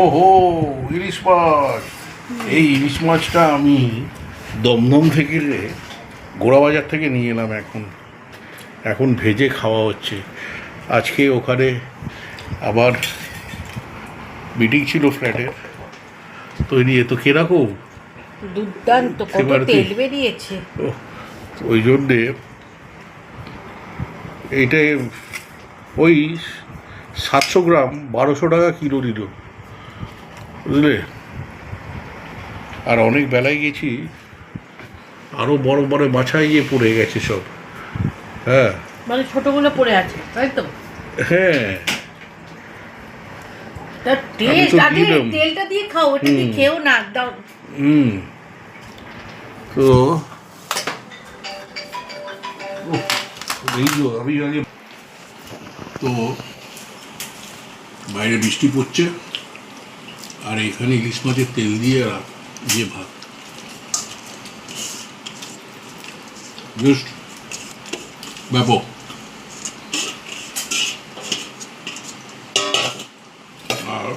ওহো, ইলিশ মাছ। এই ইলিশ মাছটা আমি দমদম থেকে গোড়াবাজার থেকে নিয়ে এলাম। এখন ভেজে খাওয়া হচ্ছে। আজকে ওখানে আবার মিটিং ছিল ফ্ল্যাটের, তৈরি তো কিরকম দুর্দান্ত, কত তেল বেরিয়েছে। ওই জন্যে এইটাই ওই 700 গ্রাম 1200 টাকা কিলো নিল, বুঝলে। আর অনেক বেলায় গেছি, আরও বড় বড় মাছা ইয়ে পড়ে গেছে সব। হ্যাঁ, মানে ছোটগুলো পড়ে আছে, তাই তো? হ্যাঁ, তার টেস্ট আগে তেলটা দিয়ে খাও, ওটা দিয়ে খেও না দাও। তো এই যে আমি আগে তো বাইরে বৃষ্টি পড়ছে, আর এখানে ইলিশ মাছের তেল দিয়ে দিয়ে ভাত, জাস্ট ব্যাপক। আর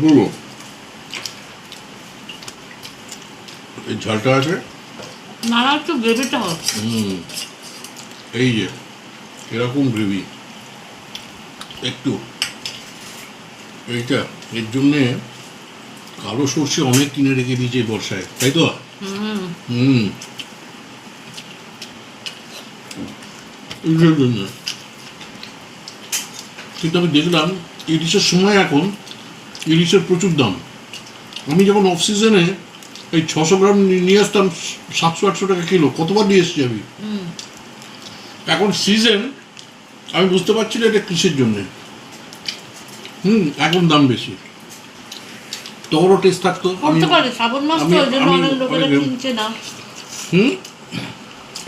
বলবো এই ঝালটা আছে না, একটু গ্রেভিটা হোক। এই যে এরকম গ্রেভি একটু, এইটা এর জন্যে কালো সর্ষে অনেক কিনে রেখে দিয়েছে বর্ষায়, তাই তো? এইটার জন্য। কিন্তু আমি দেখলাম ইলিশের সময় এখন ইলিশের প্রচুর দাম। আমি যখন অফ সিজনে এই 600 গ্রাম নিয়ে আসতাম 700-800 টাকা কিলো, কতবার নিয়ে এসছি আমি। এখন সিজন, আমি বুঝতে পারছি না এটা কিসের জন্যে। এখন দাম বেশি, তোরও টেস্ট থাকতো।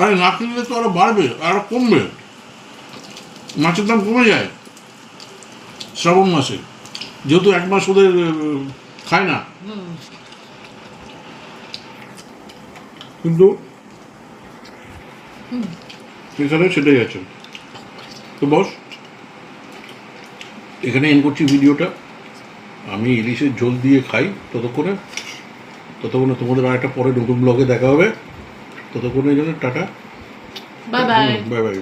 আরে না কিনলে তো আরো বাড়বে, আরো কমবে। মাছের দাম কমে যায় শ্রাবণ মাসে, যেহেতু 1 মাস ওদের খায় না। কিন্তু এখানে সেটাই আছে। তো বস, এখানে এন্ড করছি ভিডিওটা। আমি ইলিশের ঝোল দিয়ে খাই, ততক্ষণে তোমাদের আর একটা পরে নতুন ব্লগে দেখা হবে। ততক্ষণে জন্য tata, bye bye. Bye bye.